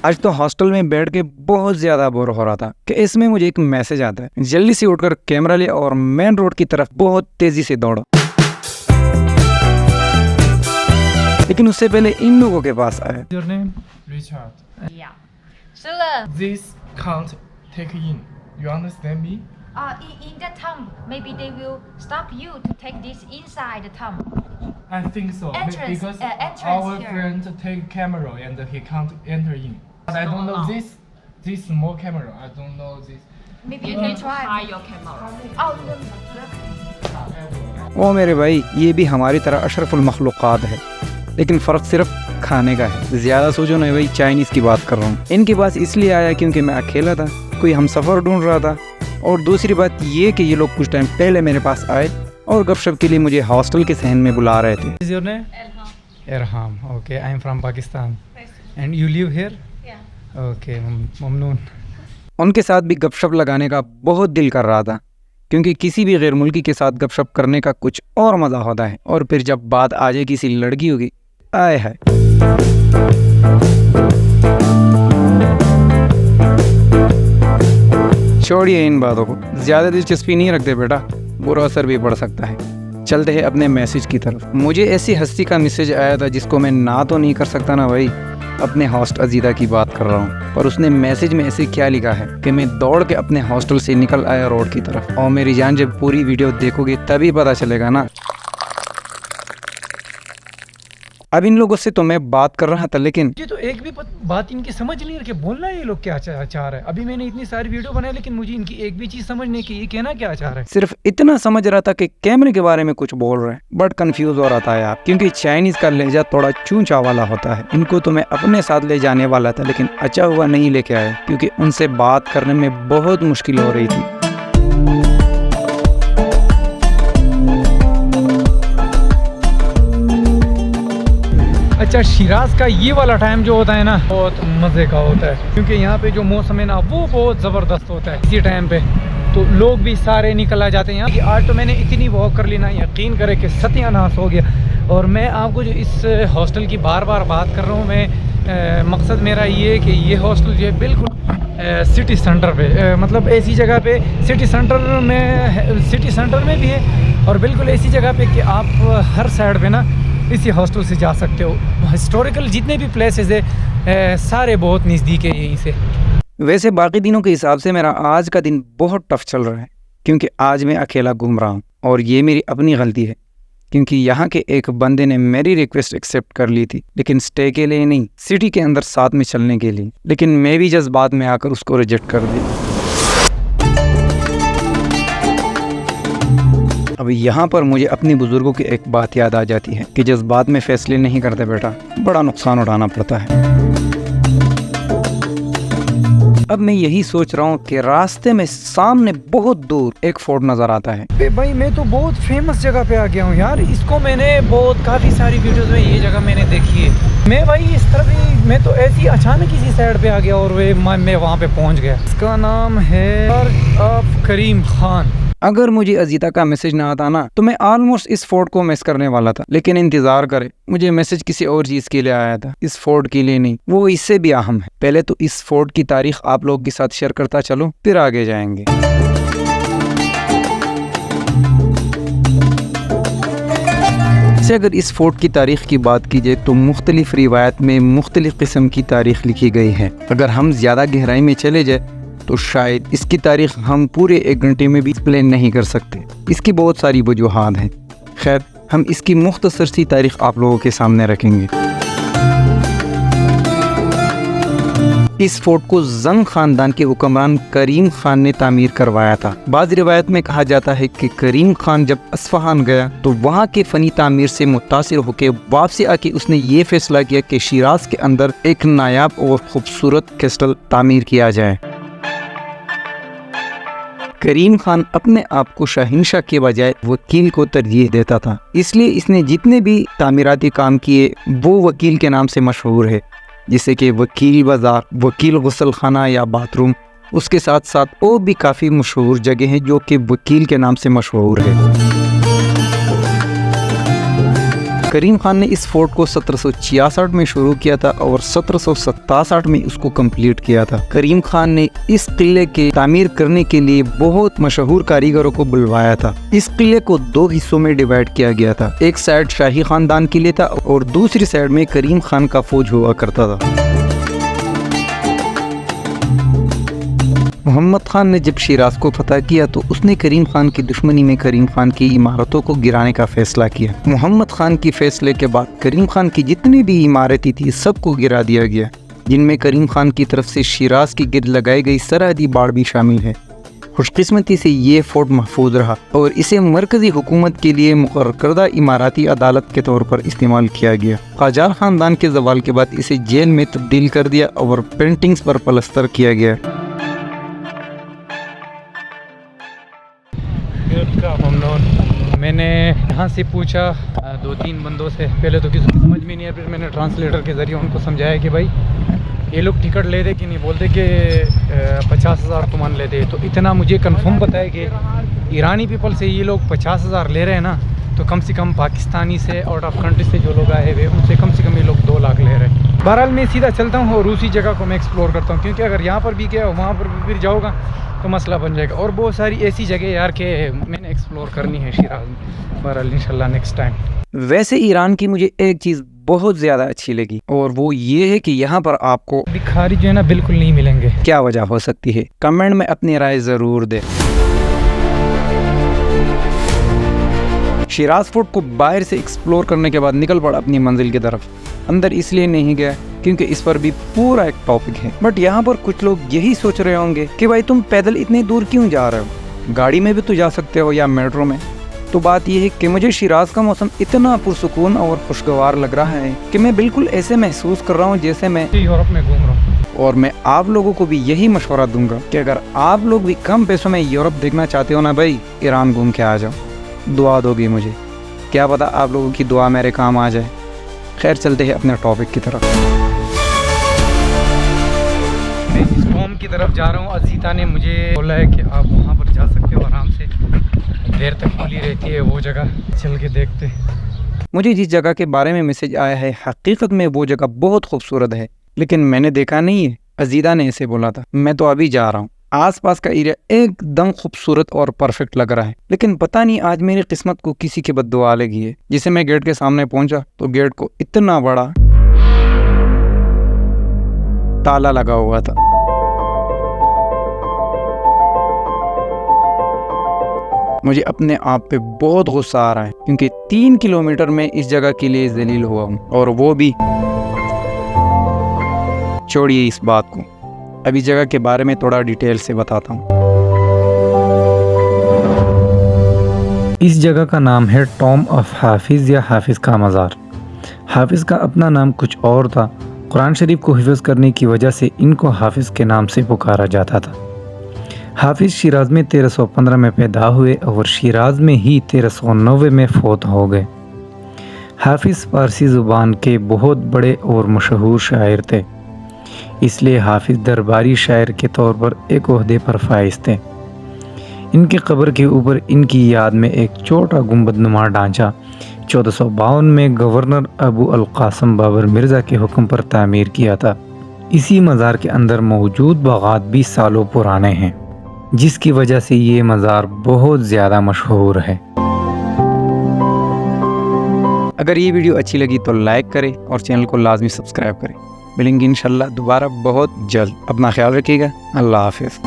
आज तो हॉस्टल में बैठ के बहुत ज़्यादा बोर हो रहा था कि इसमें मुझे एक मैसेज आता है। जल्दी से उठकर कैमरा लिया और मेन रोड की तरफ बहुत तेज़ी से दौड़ा। लेकिन उससे पहले इन लोगों के पास आया। Your name? Richard. Yeah. Sure. This can't take in. You understand me? In the tomb, maybe they will stop you to take this inside the tomb. I think so. Entrance, Because entrance our here. friend take camera and he can't enter in. But I don't know this small camera. I don't know this. Maybe you can try. Hide your camera. Oh, look. ओ मेरे भाई, ये भी हमारी तरह अशरफुल मखलूक़ात है, लेकिन फ़र्क सिर्फ खाने का है। ज़्यादा सोचो नहीं भाई, चाइनीज़ की बात कर रहा हूँ। इनके पास इसलिए आया क्योंकि मैं अकेला था, कोई हम सफ़र ढूंढ रहा था, और दूसरी बात ये कि ये लोग कुछ टाइम पहले मेरे पास आए और गपशप के लिए मुझे हॉस्टल के सहन में बुला रहे थे। Is your name? Erham. Okay, I am from Pakistan. And you live here? Yeah. Okay, Mamnoon. उनके साथ भी गपशप लगाने का बहुत दिल कर रहा था, क्योंकि किसी भी गैर मुल्की के साथ गपशप करने का कुछ और मज़ा होता है। और फिर जब बात आ जाए किसी लड़की होगी, आए है। छोड़िए इन बातों को, ज़्यादा दिलचस्पी नहीं रखते बेटा, बुरा असर भी पड़ सकता है। चलते हैं अपने मैसेज की तरफ। मुझे ऐसी हस्ती का मैसेज आया था जिसको मैं ना तो नहीं कर सकता ना भाई। अपने हॉस्ट अजीदा की बात कर रहा हूँ, पर उसने मैसेज में ऐसे क्या लिखा है कि मैं दौड़ के अपने हॉस्टल से निकल आया रोड की तरफ। और मेरी जान, जब पूरी वीडियो देखोगे तभी पता चलेगा ना। अब इन लोगों से तो मैं बात कर रहा था, लेकिन ये तो एक भी बात इनकी समझ नहीं रही, बोलना ये लोग क्या चाह रहे हैं। अभी मैंने इतनी सारी वीडियो बनाई, लेकिन मुझे इनकी एक भी चीज़ समझ नहीं कि ये कहना क्या चाह रहे हैं। सिर्फ इतना समझ रहा था कि कैमरे के बारे में कुछ बोल रहे हैं, बट कंफ्यूज हो रहा था यार, क्योंकि चाइनीज का लहजा थोड़ा चूंचा वाला होता है। इनको तो मैं अपने साथ ले जाने वाला था, लेकिन अच्छा हुआ नहीं लेके आया, क्योंकि उनसे बात करने में बहुत मुश्किल हो रही थी। अच्छा, शिराज का ये वाला टाइम जो होता है ना, बहुत मज़े का होता है, क्योंकि यहाँ पे जो मौसम है ना, वो बहुत ज़बरदस्त होता है। इसी टाइम पे तो लोग भी सारे निकल आ जाते हैं यहाँ। आज तो मैंने इतनी वॉक कर ली ना, यकीन करे कि सत्यानाश हो गया। और मैं आपको जो इस हॉस्टल की बार बार बात कर रहा हूँ, मैं मकसद मेरा ये है कि ये हॉस्टल जो है बिल्कुल सिटी सेंटर पे, मतलब ऐसी जगह पे, सिटी सेंटर में भी है, और बिल्कुल ऐसी जगह पे कि आप हर साइड पे ना इसी हॉस्टल से जा सकते हो। हिस्टोरिकल जितने भी प्लेसेस है सारे बहुत नज़दीक है यहीं से। वैसे बाकी दिनों के हिसाब से मेरा आज का दिन बहुत टफ चल रहा है, क्योंकि आज मैं अकेला घूम रहा हूँ, और ये मेरी अपनी गलती है, क्योंकि यहाँ के एक बंदे ने मेरी रिक्वेस्ट एक्सेप्ट कर ली थी, लेकिन स्टे के लिए नहीं, सिटी के अंदर साथ में चलने के लिए। लेकिन मैं भी जज्बात में आकर उसको रिजेक्ट कर दिया। अब यहाँ पर मुझे अपने बुजुर्गों की एक बात याद आ जाती है कि जज्बात में फैसले नहीं करते बेटा, बड़ा नुकसान उठाना पड़ता है। अब मैं यही सोच रहा हूँ कि रास्ते में सामने बहुत दूर एक फोर्ट नज़र आता है। भाई मैं तो बहुत फेमस जगह पे आ गया हूँ यार, इसको मैंने काफ़ी सारी वीडियोस में ये जगह मैंने देखी है। मैं भाई इस तरफ ही, मैं तो ऐसी अचानक किसी साइड पे आ गया और मैं वहाँ पे पहुँच गया। इसका नाम है चर्च ऑफ करीम खान। अगर मुझे अजीता का मैसेज ना आता ना, तो मैं ऑलमोस्ट इस फोर्ट को मिस करने वाला था। लेकिन इंतजार करे, मुझे मैसेज किसी और चीज़ के लिए आया था, इस फोर्ट के लिए नहीं। वो इससे भी अहम है। पहले तो इस फोर्ट की तारीख आप लोगों के साथ शेयर करता चलो, फिर आगे जाएंगे। से अगर इस फोर्ट की तारीख की बात की जाए तो मुख्तलिफ रिवायत में मुख्तलिफ किस्म की तारीख लिखी गई है। अगर हम ज़्यादा गहराई में चले जाए तो शायद इसकी तारीख हम पूरे 1 घंटे में भी एक्सप्लेन नहीं कर सकते। इसकी बहुत सारी वजूहात हैं। खैर, हम इसकी मुख्तसर सी तारीख आप लोगों के सामने रखेंगे। इस फोर्ट को जंग खानदान के हुक्मरान करीम खान ने तामीर करवाया था। बाज़ रिवायत में कहा जाता है कि करीम खान जब अस्फहान गया तो वहाँ के फ़नी तामीर से मुतासिर होकर वापसी आके उसने ये फैसला किया कि शिराज के अंदर एक नायाब और ख़ूबसूरत कैस्टल तामीर किया जाए। करीम खान अपने आप को शहंशाह के बजाय वकील को तरजीह देता था, इसलिए इसने जितने भी तामीराती काम किए वो वकील के नाम से मशहूर है, जैसे कि वकील बाज़ार, वकील गुसल खाना या बाथरूम। उसके साथ साथ और भी काफ़ी मशहूर जगह हैं जो कि वकील के नाम से मशहूर है। करीम खान ने इस फोर्ट को 1766 में शुरू किया था और 1767 में उसको कंप्लीट किया था। करीम खान ने इस किले के तामीर करने के लिए बहुत मशहूर कारीगरों को बुलवाया था। इस किले को 2 हिस्सों में डिवाइड किया गया था। एक साइड शाही खानदान के लिए था और दूसरी साइड में करीम खान का फौज हुआ करता था। मोहम्मद खान ने जब शिराज को फतह किया तो उसने करीम खान की दुश्मनी में करीम खान की इमारतों को गिराने का फैसला किया। मोहम्मद खान की फैसले के बाद करीम खान की जितनी भी इमारतें थी सबको गिरा दिया गया, जिनमें करीम खान की तरफ से शिराज की गिर्द लगाई गई सरहदी बाड़ भी शामिल है। खुशकिस्मती से ये फोर्ट महफूज रहा और इसे मरकजी हुकूमत के लिए मुकर्रर करदा इमाराती अदालत के तौर पर इस्तेमाल किया गया। काजार ख़ानदान के ज़वाल के बाद इसे जेल में तब्दील कर दिया और पेंटिंग्स पर प्लस्तर किया गया। मैंने यहाँ से पूछा 2-3 बंदों से, पहले तो किसी समझ में नहीं आया, फिर मैंने ट्रांसलेटर के ज़रिए उनको समझाया कि भाई ये लोग टिकट ले दे कि नहीं, बोलते कि 50,000 तुमान ले दे। तो इतना मुझे कंफर्म पता है कि ईरानी पीपल से ये लोग 50,000 ले रहे हैं ना, तो कम से कम पाकिस्तानी से आउट ऑफ कंट्री से जो लोग आए हुए उनसे कम से कम ये लोग 2 लाख ले रहे हैं। बहरहाल मैं सीधा चलता हूँ और उसी जगह को मैं एक्सप्लोर करता हूँ, क्योंकि अगर यहाँ पर भी गया वहाँ पर भी फिर जाऊँगा तो मसला बन जाएगा। और बहुत सारी ऐसी जगह यार के मैंने एक्सप्लोर करनी है शिराज में। बहरहाल इंशाल्लाह नेक्स्ट टाइम। वैसे ईरान की मुझे एक चीज़ बहुत ज़्यादा अच्छी लगी और वो ये है कि यहाँ पर आपको भिखारी जो है ना बिल्कुल नहीं मिलेंगे। क्या वजह हो सकती है, कमेंट में अपनी राय ज़रूर दें। शिराज फोर्ट को बाहर से एक्सप्लोर करने के बाद निकल पड़ा अपनी मंजिल की तरफ। अंदर इसलिए नहीं गया क्योंकि इस पर भी पूरा एक टॉपिक है। बट यहाँ पर कुछ लोग यही सोच रहे होंगे कि भाई तुम पैदल इतने दूर क्यों जा रहे हो, गाड़ी में भी तो जा सकते हो या मेट्रो में। तो बात यह है कि मुझे शिराज का मौसम इतना पुरसुकून और खुशगवार लग रहा है कि मैं बिल्कुल ऐसे महसूस कर रहा हूँ जैसे मैं यूरोप में घूम रहा हूँ। और मैं आप लोगों को भी यही मशवरा दूंगा कि अगर आप लोग भी कम पैसों में यूरोप देखना चाहते हो ना भाई, ईरान घूम के आ जाओ। दुआ दोगी मुझे, क्या पता आप लोगों की दुआ मेरे काम आ जाए। खैर चलते हैं अपने टॉपिक की तरफ। मैं इस फॉर्म की तरफ जा रहा हूँ। अजीता ने मुझे बोला है कि आप वहाँ पर जा सकते हो आराम से, देर तक खुली रहती है वो जगह, चल के देखते। मुझे जिस जगह के बारे में मैसेज आया है हकीकत में वो जगह बहुत खूबसूरत है, लेकिन मैंने देखा नहीं है। अजीता ने ऐसे बोला था। मैं तो अभी जा रहा हूँ। आसपास का एरिया एकदम खूबसूरत और परफेक्ट लग रहा है, लेकिन पता नहीं आज मेरी किस्मत को किसी की बद्दुआ लगी है। जिसे मैं गेट के सामने पहुंचा तो गेट को इतना बड़ा ताला लगा हुआ था। मुझे अपने आप पे बहुत गुस्सा आ रहा है क्योंकि 3 किलोमीटर में इस जगह के लिए जलील हुआ हूँ, और वो भी। छोड़िए इस बात को, अभी जगह के बारे में थोड़ा डिटेल से बताता हूँ। इस जगह का नाम है टॉम ऑफ हाफिज़ या हाफिज़ का मज़ार। हाफिज़ का अपना नाम कुछ और था। कुरान शरीफ को हिफ्ज़ करने की वजह से इनको हाफिज़ के नाम से पुकारा जाता था। हाफिज़ शिराज में 1315 में पैदा हुए और शिराज में ही 1390 में फौत हो गए। हाफिज़ फारसी ज़ुबान के बहुत बड़े और मशहूर शायर थे, इसलिए हाफिज़ दरबारी शायर के तौर पर एक ओहदे पर फाइज थे। इनकी कब्र के ऊपर इनकी याद में एक छोटा गुंबदनुमा ढांचा 1452 में गवर्नर अबू अल कासम बाबर मिर्ज़ा के हुक्म पर तामीर किया था। इसी मज़ार के अंदर मौजूद बागात 20 सालों पुराने हैं, जिसकी वजह से ये मज़ार बहुत ज़्यादा मशहूर है। अगर ये वीडियो अच्छी लगी तो लाइक करें और चैनल को लाजमी सब्सक्राइब करें। मिलेंगे इंशाल्लाह दोबारा बहुत जल्द। अपना ख्याल रखिएगा। अल्लाह हाफिज़।